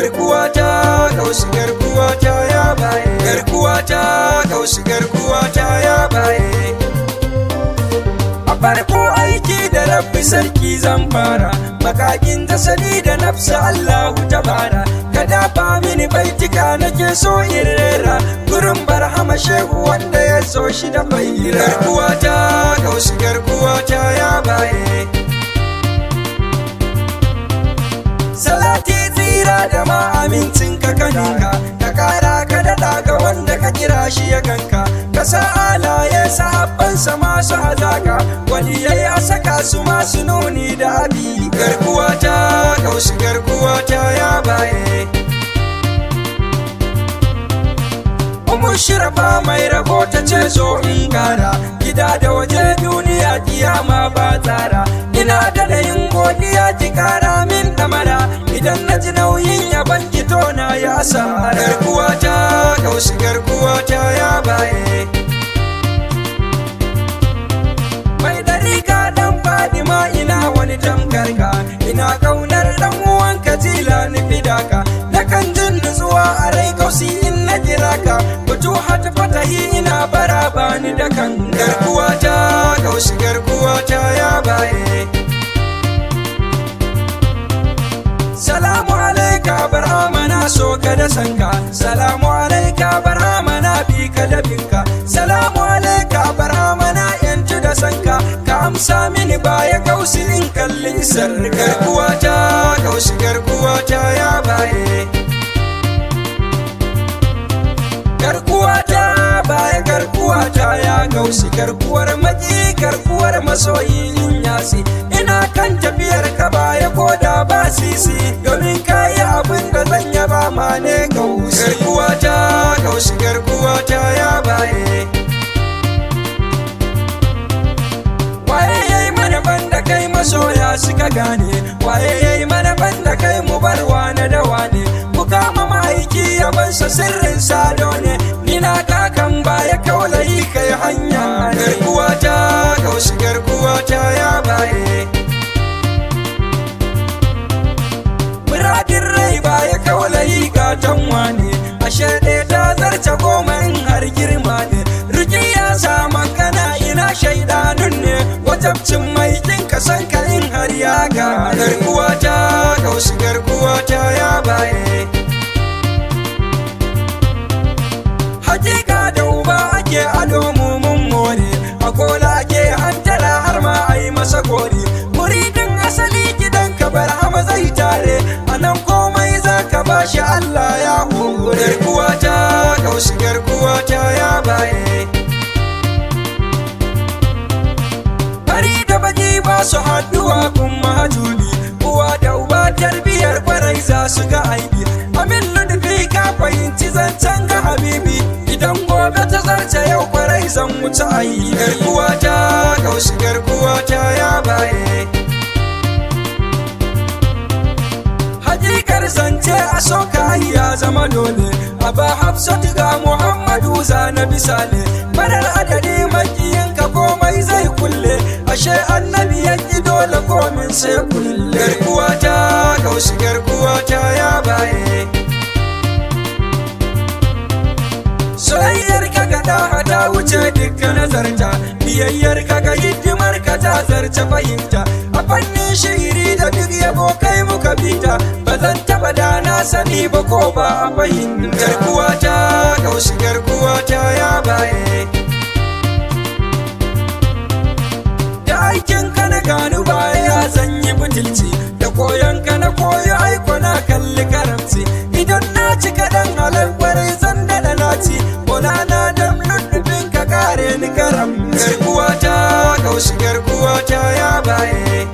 garkuwata gausu garkuwata ya baye garkuwata gausu garkuwata ya baye a farko aiki da rabbi sarki zan fara makakin tasali da nafsa Allahu tabara ka dafa mini baitika nake so in rera gurin barhama shehu wanda ya so shi da bayyana garkuwata gausu garkuwata ya baye salati tsira da ma amincin ka kaninka ka kara ka daɗa ga wanda ka kira shi ya ganka ka sa alaye sahabbansa masu hazaka waliyai a saka su masu nuni da abi garkuwata gausu garkuwata ya baye shirafa mai rabo ta ce zo in gara gida da waje duniya kiyama ba tsara ina da yin godiya ki kara min damara idan na ji nauyin yaban ki tona ya asara garkuwata gausu garkuwata ya baye mai dariƙa dan Fadima ina wani tamkarka ina kaunar dan uwanka jila ni fidaka nakan jin nutsuwa a rai gausi in na kira ka hat fatahi ina bara bani da kan garkuwata gausu garkuwata ya baye salamu alaika barhama na so ka da sanka salamu alaika barhama na bi ka da binka salamu alaika barhama na yanci da sanka ka amsa mini baya gausi in kallin sar garkuwata gausu garkuwata ya baye garkuwata baya garkuwata ya gausi garkuwar maki garkuwar masoyi in yasi ina kan tafiyar ka baya koda ba sisi domin kayi abin da zan yaba ma ne gausi garkuwata gausi garkuwata ya baye waye yayi mana banda kai masoya suka gane waye yayi mana banda kai mu barwa na dawa ne mu kama mahaiki yabansa sirrin sado ne nina kakan baya kaulayi kai hanya garkuwata gausu garkuwata ya baye muradin rai baya kaulayi gatan wane ashe ɗaya ta zarce goma in har girma ne riki ya sama kana ina shaidanun ne wajabcin mai kin kasan ka in har ya ga garkuwata gausu garkuwata ya baye hakika da uba ake ado mun more a kola ake hantara har ma ai masa gori muridin asali gidan ka barhama zai tare anan komai zaka bashi Allah ya hore garkuwata gausu garkuwata ya baye bari da baki ba su haduwa kuma hajuli uwa da uba tarbiyar kwarai za su ga aibi amin ludufi ka fahimci zancen ga habibi idan gobe ta zarce yau kwarai zan wuce ayi garkuwata gausu garkuwata ya baye hakikar zance a soka ya zama dole a ba hafsatu ga muhammadu zana bisale marar adadi makiyinka komai zai kulle ashe annabi yanki dole komin sai kulle garkuwata gausu garkuwata ya baye soyayyar ka ga ta wuce dukkan nazarta biyayyar ka ga hidimar ka ta zarce fahimta a fannin shiri da duk yabo kai muka bita ba zan taba da na sani ba ko ba a fahimta garkuwata gausu garkuwata ya baye da aikin ka na gano baya zan yi butulci da koyon ka na koyo aiko na kalli karamci idan na ci kaɗan halarwar zan daɗa naci na dam lullubin ka kare ni karam garkuwata gausu garkuwata ya baye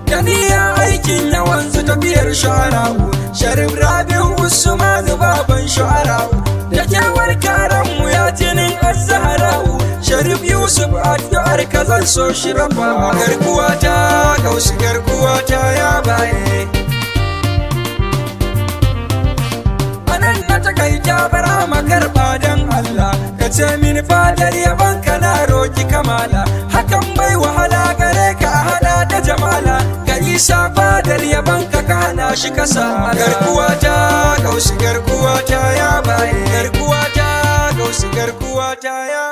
daniya aikin yawan zu tafiyar shu'ara'u sharif rabi'u usman baban shu'ara'u da kyawar karanmu ya jinin az-zahra'u sharif yusuf addu'ar ka zan so shi rafa garkuwata gausu garkuwata ya baye na takaita bara makarba dan Allah ka ce min fadar yaban ka na roki kamala hakan bai wahala gare ka a hada da jamala ka isa fadar yaban ka kana shi kasa garkuwa ta gausu garkuwa ta ya baye garkuwa ta gausu garkuwa ta ya